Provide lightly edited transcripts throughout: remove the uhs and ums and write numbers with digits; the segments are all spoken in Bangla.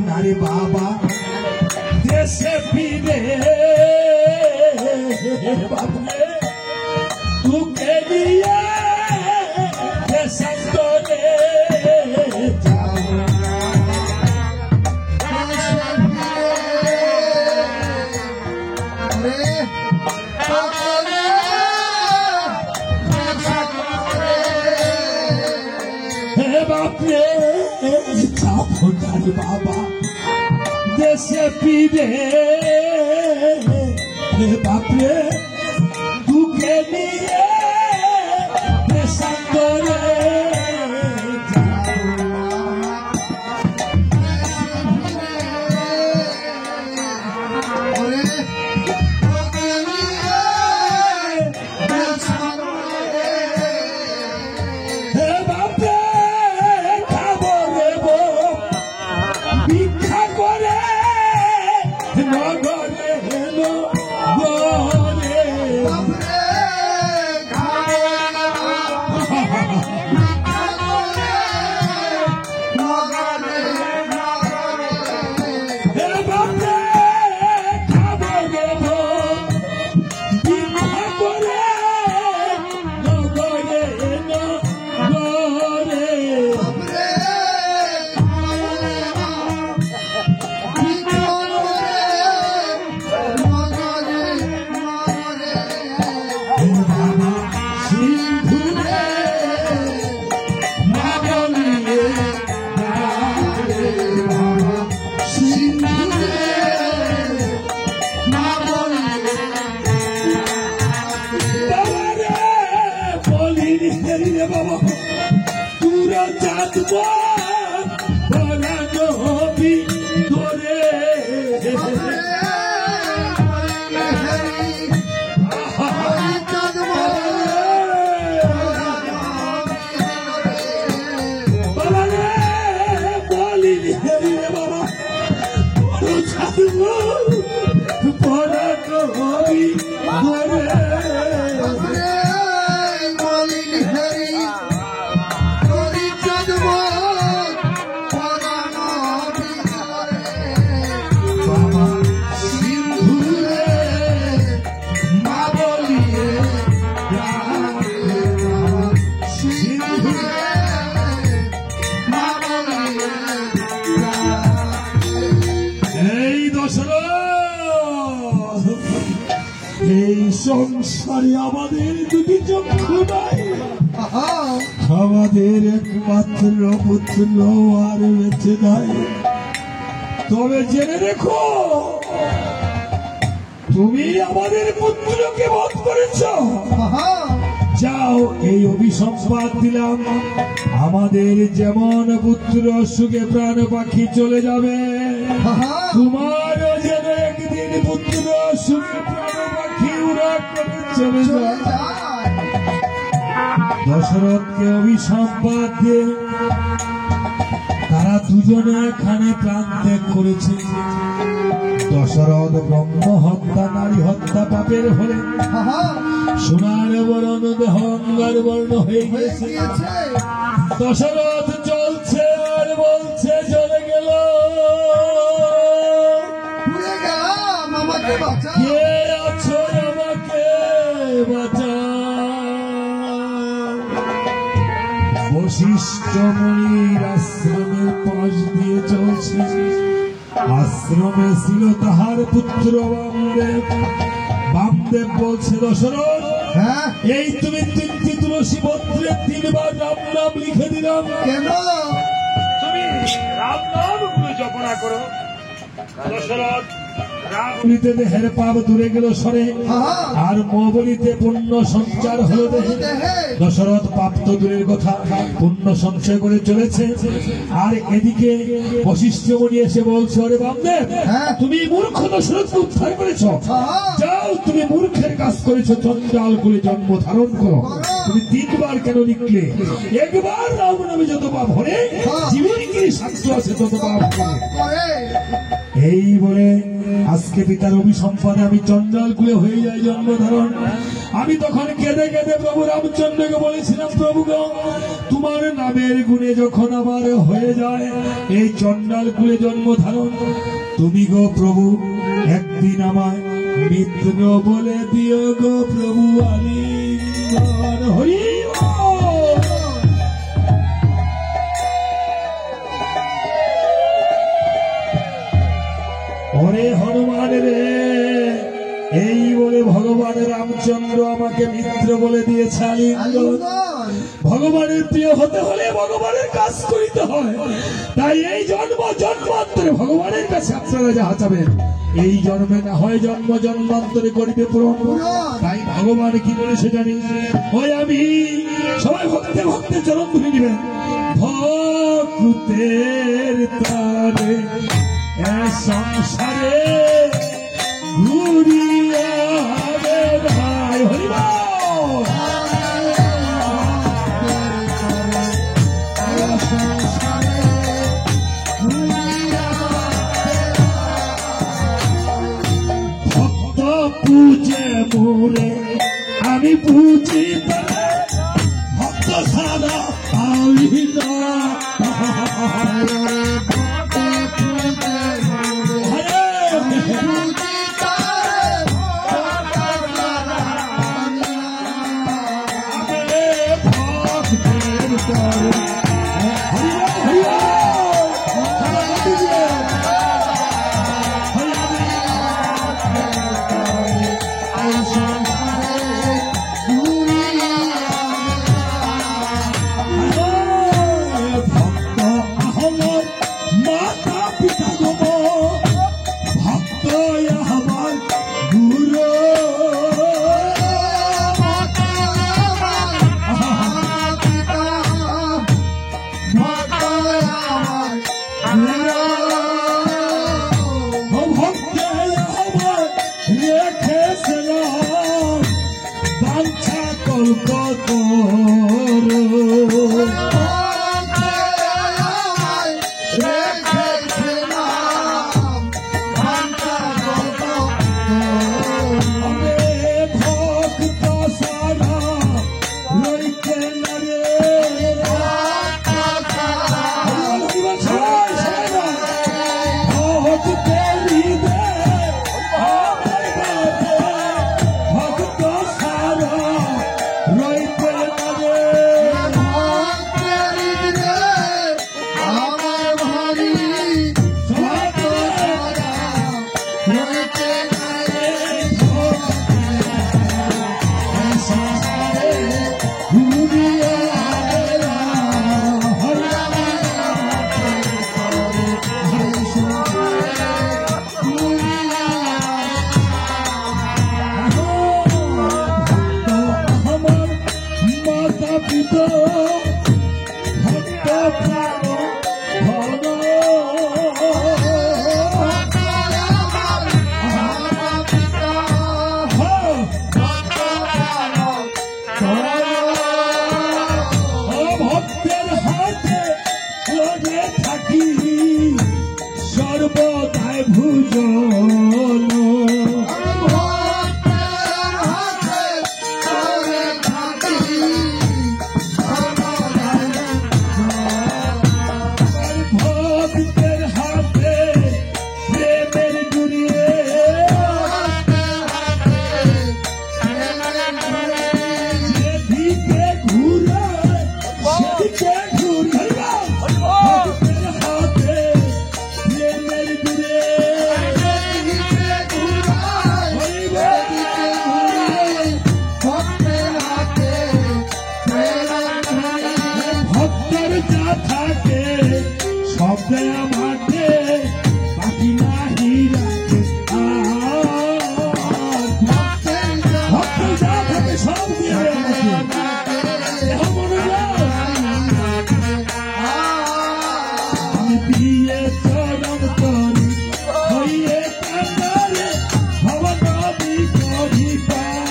नारी बाबा देशे पीने बाबे तू के लिए बापरे नारी बाबा देशे पीने बापरे तू के लिए बाबा पूरा जात बोला नो भी तोरे बाबा रे बोली रे बाबा पूरा जात बोला नो भी तोरे সংসারে আমাদের দুটি চক্ষু নাই আমাদের একমাত্র পুত্র আর বেঁচে নাই তবে জেনে রেখো তুমি আমাদের পুত্রকে বধ করেছ যাও এই অভিসংবাদ দিলাম আমাদের যেমন পুত্র সুখে প্রাণ পাখি চলে যাবে তোমারও যেন একদিন পুত্র সুখে প্রাণ পাখি উড়া করে চলে যায় দশরথকে অভিসংবাদ দিয়ে তারা দুজনে এখানে প্রাণ ত্যাগ করেছে দশরথ ব্রহ্ম হত্যা নারী হত্যা পাপের হলে সোনার বরণ দেহ অঙ্গার বর্ণ হয়ে গেছে দশরথ চলছে আর বলছে চলে গেল কে আছো আমাকে বাঁচা বশিষ্ঠ মুনির আশ্রমের পাশ দিয়ে চলছে আশ্রমে ছিল তাহার পুত্র বামদেব বামদেব বলছে দশরথ এই তুমি 3টি তুলসী পত্রে 3বার রাম নাম লিখে দিলাম। কেন? তুমি রাম নাম গুলো জপনা করো। দশরথ রাম বলিতে দেহের পাপ দূরে গেল সরে, আর ম বলিতে পুণ্য সঞ্চার হলো দেহে। দশরথ পাপ তো দূরের কথা, পুণ্য সঞ্চয় করে চলেছে। আর এদিকে বশিষ্ঠ মুনি এসে বলছে, ওরে বামদেব, তুমি মূর্খ দশরথকে উদ্ধার করেছ, যাও তুমি মূর্খের কাজ করেছ, চণ্ডাল করে জন্ম ধারণ করো। তুমি 3বার কেন লিখলে? একবার রাম নামে যত পাপ হরে, জীবন কি শাস্ত্র আছে তত পাপ করে। এই বলে আজকে পিতার অভিসম্পাদে আমি চণ্ডাল কুলে হয়ে যাই জন্মধারণ। আমি তখন কেঁদে কেঁদে প্রভু রামচন্দ্রকে বলেছিলাম, প্রভু গো, তোমার নামের গুণে যখন আমার হয়ে যায় এই চণ্ডাল কুলে জন্মধারণ, তুমি গো প্রভু একদিন আমায় মিত্র বলে দিও গো প্রভু আলিঙ্গন। হরি ওরে হনুমান রে, এই বলে ভগবান রামচন্দ্র আমাকে মিত্র বলে দিয়েছে আলিঙ্গন। ভগবানের প্রিয় হতে হলে ভগবানের কাজ করিতে হয়। তাই এই জন্মান্তরে ভগবানের কাছে আপনারা যাহা চাবেন, এই জন্মে না হয় জন্মান্তরে করিবে পূরণ। তাই ভগবান কি বলেছে জানি? ওই আমি সবাই ভক্তে ভক্তে চরণ ধরে নিবেন। ভক্তের তারে সংসারে ঘুরিয়া ভাই হরিবা ভক্ত পূজে মোরে আমি পুজি ভক্ত সাদা পাইল দেয়া মাঠে বাকি নাহি রাখে ভক্তের যা থাকে সব দিয়ে আমি দিয়ে চরণ করি হইয়ে কান্দারে ভবন নদী করি পার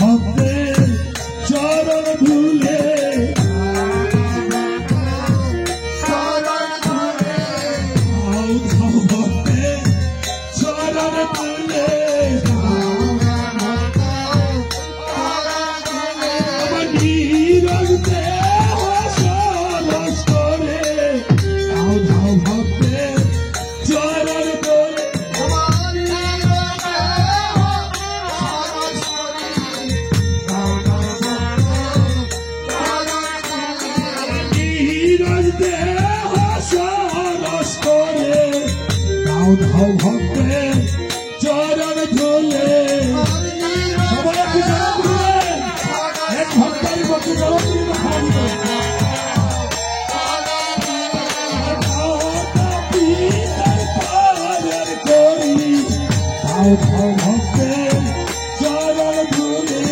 ভক্তের চরণ ধুলে ভক্তের চরণ ধুলে আমার নীরজ দেহ সরস করে ভক্তের চরণ ধুলে দেহ সরস করে ভক্তের চরণ ধুলে সবাই একটু চরণ ধুলেন এক ভক্তের পক্ষে চরণ ধুলে করি ভক্তের চরণ ধুলে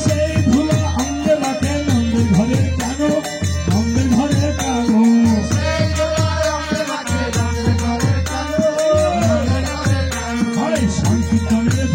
সেই ধুলা অঙ্গে মাঠে নন্দের ঘরে কেন নন্দের ঘরে কানো সংকীর্তনের